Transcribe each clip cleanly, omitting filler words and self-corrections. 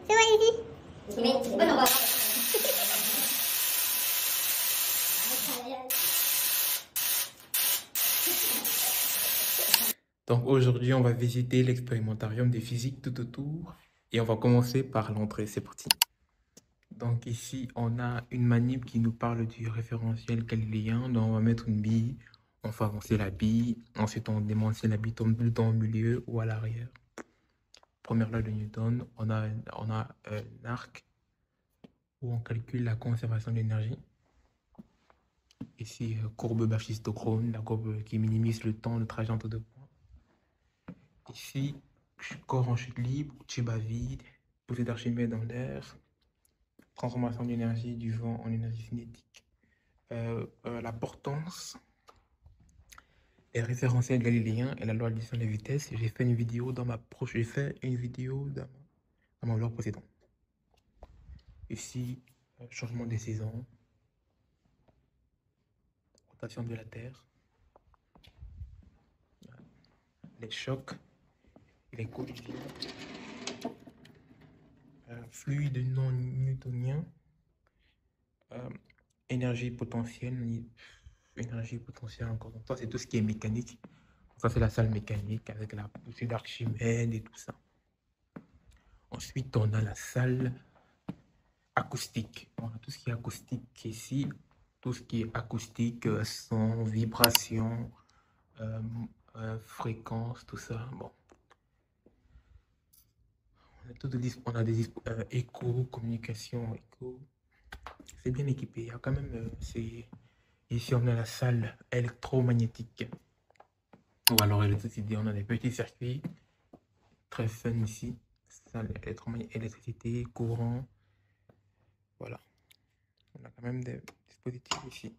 C'est vrai ici. Mais c'est pas normal. Donc aujourd'hui, on va visiter l'expérimentarium des physiques tout autour et on va commencer par l'entrée. C'est parti. Donc ici, on a une manip qui nous parle du référentiel galiléen. Donc on va mettre une bille, on fait avancer la bille. Ensuite, on demande si la bille tombe plutôt au milieu ou à l'arrière. Première loi de Newton, on a un arc où on calcule la conservation d'énergie. Ici, courbe brachistochrone, la courbe qui minimise le temps de trajet entre deux points. Ici, corps en chute libre, tube à vide, poussée d'Archimède dans l'air, transformation d'énergie du vent en énergie cinétique. La portance, les référentiels galiléens et la loi d'addition des vitesses. J'ai fait une vidéo dans ma vlog précédent. Ici, changement des saisons, rotation de la Terre, les chocs, les collisions, fluide non newtonien, énergie potentielle encore. Ça, c'est tout ce qui est mécanique. Ça, c'est la salle mécanique avec la poussée d'Archimède et tout ça. Ensuite, on a la salle acoustique. On a tout ce qui est acoustique ici. Tout ce qui est acoustique, son, vibration, fréquence, tout ça. Bon. On a des échos, communication, écho. C'est bien équipé. Il y a quand même... Ici, on a la salle électromagnétique. Ou alors électricité. On a des petits circuits. Très fun ici. Salle électricité, courant. Voilà. On a quand même des dispositifs ici.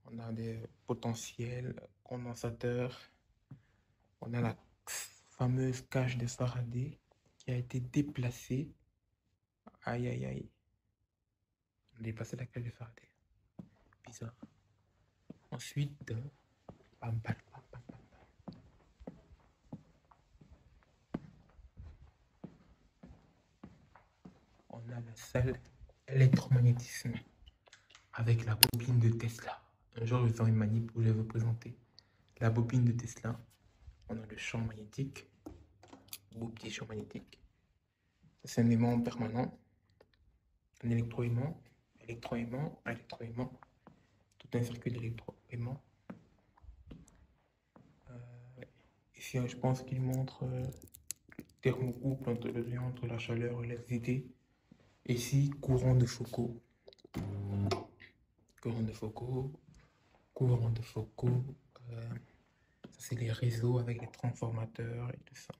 On a des potentiels, condensateurs. On a la fameuse cage de Faraday qui a été déplacée. Aïe, aïe, aïe. On a déplacé la cage de Faraday. Bizarre. Ensuite, pam, pam, pam, pam, pam. On a la salle électromagnétisme avec la bobine de Tesla. Un jour, je vais faire une manip où je vais vous présenter la bobine de Tesla. On a le champ magnétique, beau petit champ magnétique. C'est un aimant permanent, un électroaimant, électroaimant, électroaimant, tout un circuit d'électroaimant. Ici, je pense qu'il montre le thermocouple entre la chaleur et l'électricité. Ici, courant de Foucault. Courant de Foucault. Courant de Foucault. Ça, c'est les réseaux avec les transformateurs et tout ça.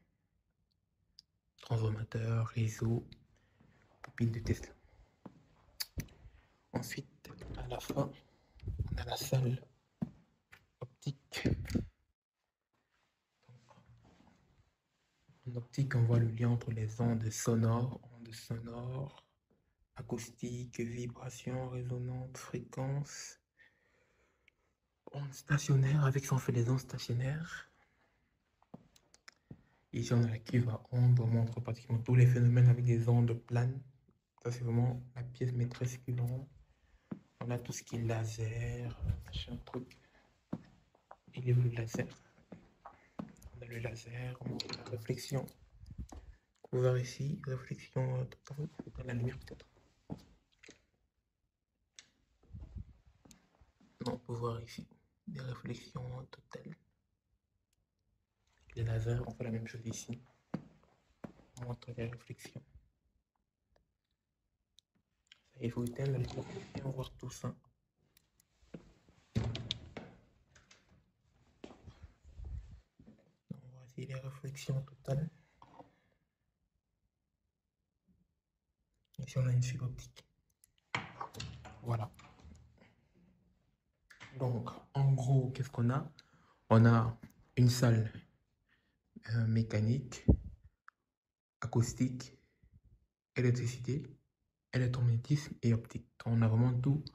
Transformateurs, réseaux, bobine de Tesla. Ensuite, à la fin, on a la salle optique. En optique, on voit le lien entre les ondes sonores, acoustiques, vibrations, résonantes, fréquences, ondes stationnaires avec son fait les ondes stationnaires. Ici, on a la cuve à ondes, on montre pratiquement tous les phénomènes avec des ondes planes. Ça, c'est vraiment la pièce maîtresse que l'on. On a tout ce qui est laser, machin, truc. Il est le laser. On a le laser, on a la réflexion. On peut voir ici, réflexion totale, dans la lumière peut-être. On peut voir ici des réflexions totales. Les lasers, on fait la même chose ici. On montre les réflexions. Il faut éteindre les réflexions, voir tout ça. On voit ici les réflexions totales. Ici, on a une fibre optique. Voilà. Donc, en gros, qu'est-ce qu'on a? On a une salle mécanique, acoustique, électricité, électromagnétisme et optique. On a vraiment tout.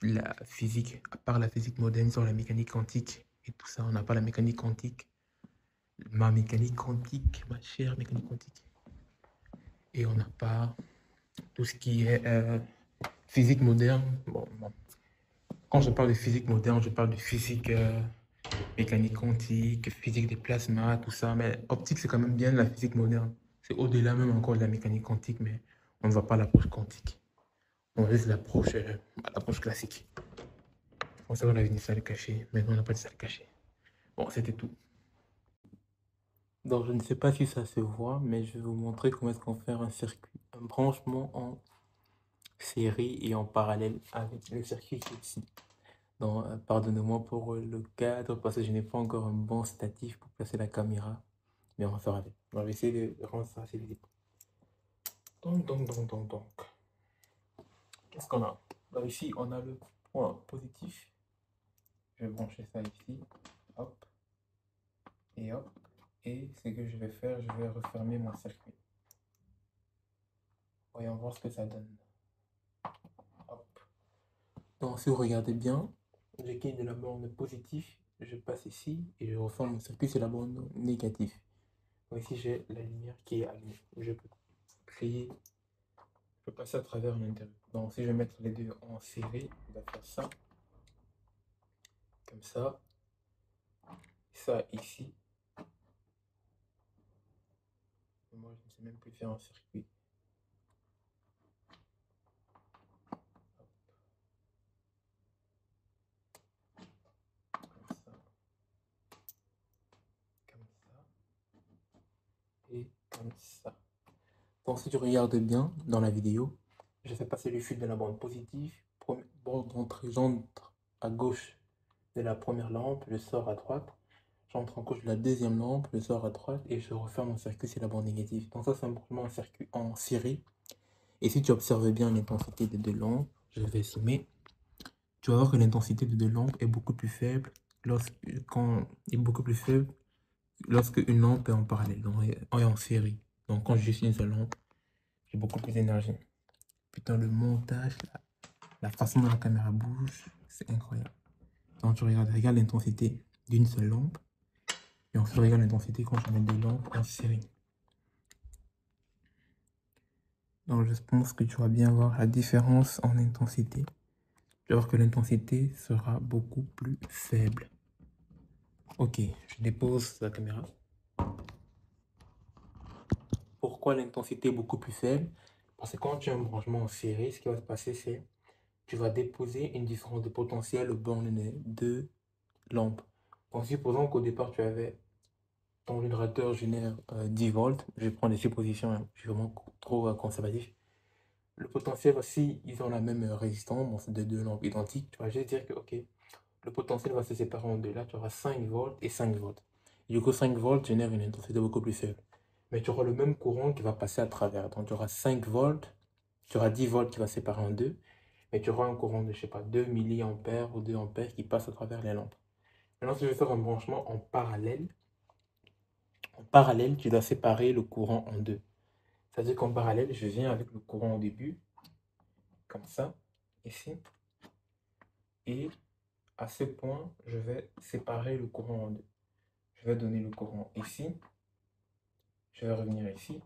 La physique, à part la physique moderne sur la mécanique quantique et tout ça, on n'a pas la mécanique quantique. Ma mécanique quantique, ma chère mécanique quantique. Et on n'a pas tout ce qui est physique moderne. Bon. Quand je parle de physique moderne, je parle de physique mécanique quantique, physique des plasmas, tout ça. Mais optique, c'est quand même bien la physique moderne. C'est au-delà même encore de la mécanique quantique, mais on ne va pas l'approche quantique. On reste l'approche classique. On sait qu'on avait une salle cachée, mais on n'a pas de salle cachée. Bon, c'était tout. Donc, je ne sais pas si ça se voit, mais je vais vous montrer comment est-ce qu'on fait un circuit, un branchement en série et en parallèle avec le circuit qui est ici. Donc, pardonnez-moi pour le cadre, parce que je n'ai pas encore un bon statif pour placer la caméra, mais on va faire avec. On va essayer de rendre ça assez visible. Donc. Qu'est-ce qu'on a? Donc ici, on a le point positif. Je vais brancher ça ici. Hop. Et hop. Et ce que je vais faire, je vais refermer mon circuit. Voyons voir ce que ça donne. Hop. Donc si vous regardez bien, j'ai qu'il de la borne positive. Je passe ici et je referme mon circuit sur la borne négative. Donc ici, j'ai la lumière qui est allumée. Je peux créer, je peux passer à travers l'intérieur. Donc si je vais mettre les deux en série, on va faire ça. Comme ça. Ça ici. Moi, je ne sais même plus faire un circuit. Et comme ça. Donc si tu regardes bien dans la vidéo, je fais passer le fil de la bande positive, bande d'entrée, j'entre à gauche de la première lampe, je sors à droite, j'entre en gauche de la deuxième lampe, je sors à droite et je referme mon circuit sur la bande négative. Donc ça c'est simplement un circuit en série. Et si tu observes bien l'intensité des deux lampes, je vais zoomer, tu vas voir que l'intensité des deux lampes est beaucoup plus faible lorsque une lampe est en parallèle, donc est en série. Donc quand je suis une seule lampe, j'ai beaucoup plus d'énergie. Putain, le montage, la façon dont la caméra bouge, c'est incroyable. Donc tu regarde l'intensité d'une seule lampe. Et ensuite, je regarde l'intensité quand je mets deux lampes en série. Donc je pense que tu vas bien voir la différence en intensité. Tu vas voir que l'intensité sera beaucoup plus faible. Ok, je dépose la caméra. Pourquoi l'intensité est beaucoup plus faible? Parce que quand tu as un branchement en série, ce qui va se passer, c'est tu vas déposer une différence de potentiel au bornes des deux lampes. Donc, supposons qu'au départ, tu avais ton générateur génère 10 volts. Je vais prendre des suppositions, hein. Je suis vraiment trop conservatif. Le potentiel, si ils ont la même résistance, bon, c'est deux lampes identiques, tu vas juste dire que, ok, le potentiel va se séparer en deux. Là, tu auras 5 volts et 5 volts. Et du coup, 5 volts génère une intensité beaucoup plus faible. Mais tu auras le même courant qui va passer à travers. Donc, tu auras 5 volts, tu auras 10 volts qui va se séparer en deux. Mais tu auras un courant de, je sais pas, 2 milliampères ou 2 ampères qui passe à travers les lampes. Maintenant, si je vais faire un branchement en parallèle, tu dois séparer le courant en deux. C'est-à-dire qu'en parallèle, je viens avec le courant au début, comme ça, ici. Et à ce point, je vais séparer le courant en deux. Je vais donner le courant ici. Je vais revenir ici.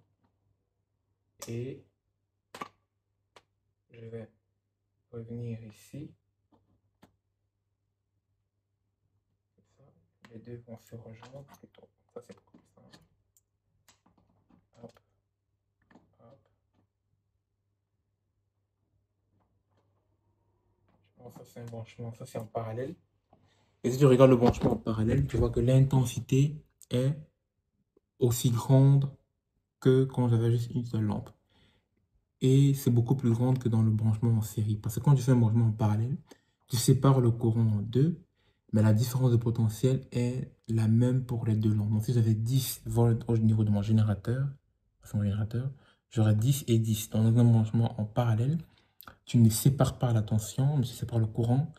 Et je vais revenir ici. Comme ça. Les deux vont se rejoindre plutôt. Ça, c'est beaucoup plus simple. Hop. Hop. Bon, ça, c'est un branchement. Ça, c'est en parallèle. Et si tu regardes le branchement en parallèle, tu vois que l'intensité est aussi grande que quand j'avais juste une seule lampe. Et c'est beaucoup plus grande que dans le branchement en série. Parce que quand tu fais un branchement en parallèle, tu sépares le courant en deux, mais la différence de potentiel est la même pour les deux lampes. Donc si j'avais 10 volts au niveau de mon générateur, j'aurais 10 et 10. Dans un branchement en parallèle, tu ne sépares pas la tension, mais tu sépares le courant.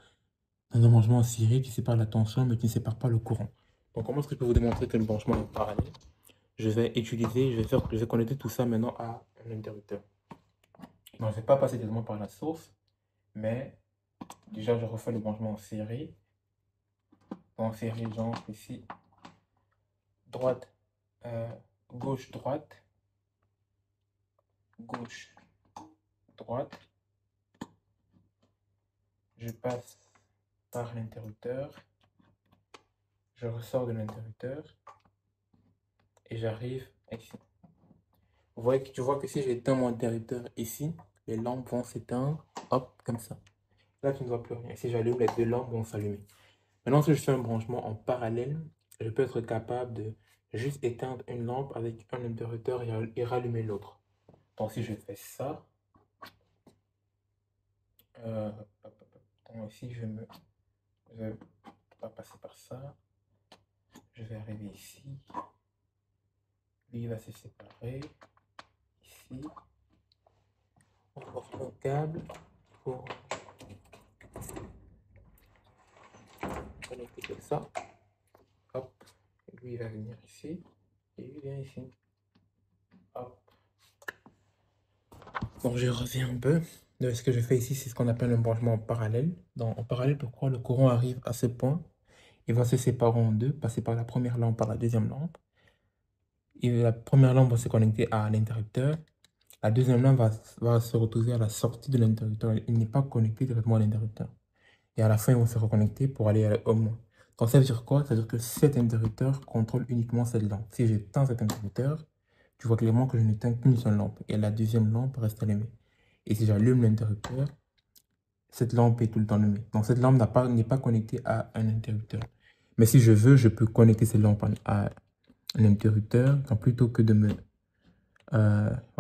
Dans un branchement en série, tu sépares la tension, mais tu ne sépares pas le courant. Donc comment est-ce que je peux vous démontrer que le branchement est parallèle? Je vais connecter tout ça maintenant à un interrupteur. Donc, je ne vais pas passer directement par la source, mais déjà, je refais le branchement en série. En série, genre ici, droite, gauche, droite. gauche, droite. Je passe par l'interrupteur. Je ressors de l'interrupteur. Et j'arrive ici. Tu vois que si j'éteins mon interrupteur ici, les lampes vont s'éteindre, hop, comme ça. Là, tu ne vois plus rien. Si j'allume, les deux lampes vont s'allumer. Maintenant, si je fais un branchement en parallèle, je peux être capable de juste éteindre une lampe avec un interrupteur et rallumer l'autre. Donc, si je fais ça, donc ici, je vais pas passer par ça. Je vais arriver ici. Lui, il va se séparer. Ici. On porte un câble pour connecter comme ça. Hop. Lui, il va venir ici. Et il vient ici. Hop. Donc, je reviens un peu. Ce que je fais ici, c'est ce qu'on appelle un branchement en parallèle. Donc, en parallèle, pourquoi le courant arrive à ce point? Il va se séparer en deux, passer par la première lampe, par la deuxième lampe. Et la première lampe va se connecter à l'interrupteur. La deuxième lampe va se retrouver à la sortie de l'interrupteur. Il n'est pas connecté directement à l'interrupteur. Et à la fin, ils vont se reconnecter pour aller au moins. Donc, ça veut dire quoi? Ça veut dire que cet interrupteur contrôle uniquement cette lampe. Si j'éteins cet interrupteur, tu vois clairement que je n'éteins qu'une seule lampe. Et la deuxième lampe reste allumée. Et si j'allume l'interrupteur, cette lampe est tout le temps allumée. Donc, cette lampe n'est pas connectée à un interrupteur. Mais si je veux, je peux connecter cette lampe à un interrupteur. Donc, plutôt que de me... ouais,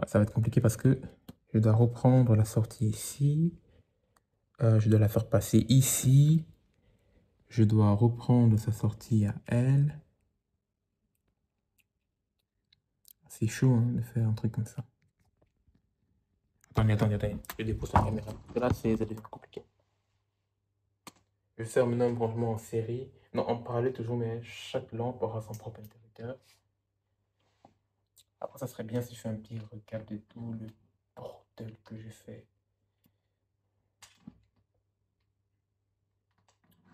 ça va être compliqué parce que je dois reprendre la sortie ici. Je dois la faire passer ici. Je dois reprendre sa sortie à elle. C'est chaud hein, de faire un truc comme ça. Attendez. Je dépose la caméra. Là, ça devient compliqué. Je vais faire maintenant un branchement en série. Non, en parallèle toujours, mais chaque lampe aura son propre interrupteur. Après, ça serait bien si je fais un petit recap de tout le bordel que j'ai fait.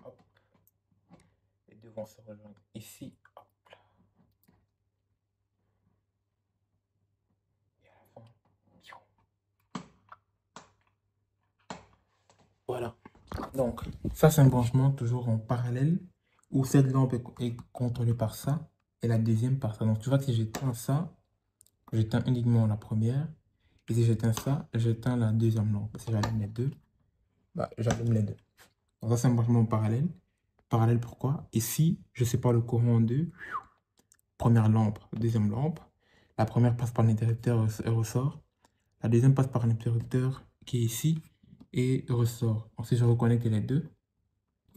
Hop. Les deux vont se rejoindre ici. Hop là. Et à la fin. Voilà. Donc, ça, c'est un branchement toujours en parallèle où cette lampe est contrôlée par ça et la deuxième par ça. Donc, tu vois que si j'éteins ça, j'éteins uniquement la première. Et si j'éteins ça, j'éteins la deuxième lampe. Si j'allume les deux, bah, j'allume les deux. Donc, ça, c'est un branchement en parallèle. Parallèle, pourquoi? Ici, je sépare le courant en deux. Première lampe, deuxième lampe. La première passe par l'interrupteur et ressort. La deuxième passe par l'interrupteur qui est ici et ressort. Ensuite, je reconnecte les deux.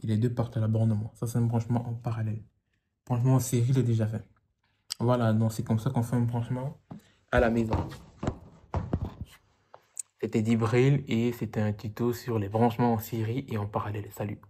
Et les deux partent à l'abandonnement. Ça, c'est un branchement en parallèle. Branchement en série, il est déjà fait. Voilà, donc c'est comme ça qu'on fait un branchement à la maison. C'était Dibril et c'était un tuto sur les branchements en série et en parallèle. Salut!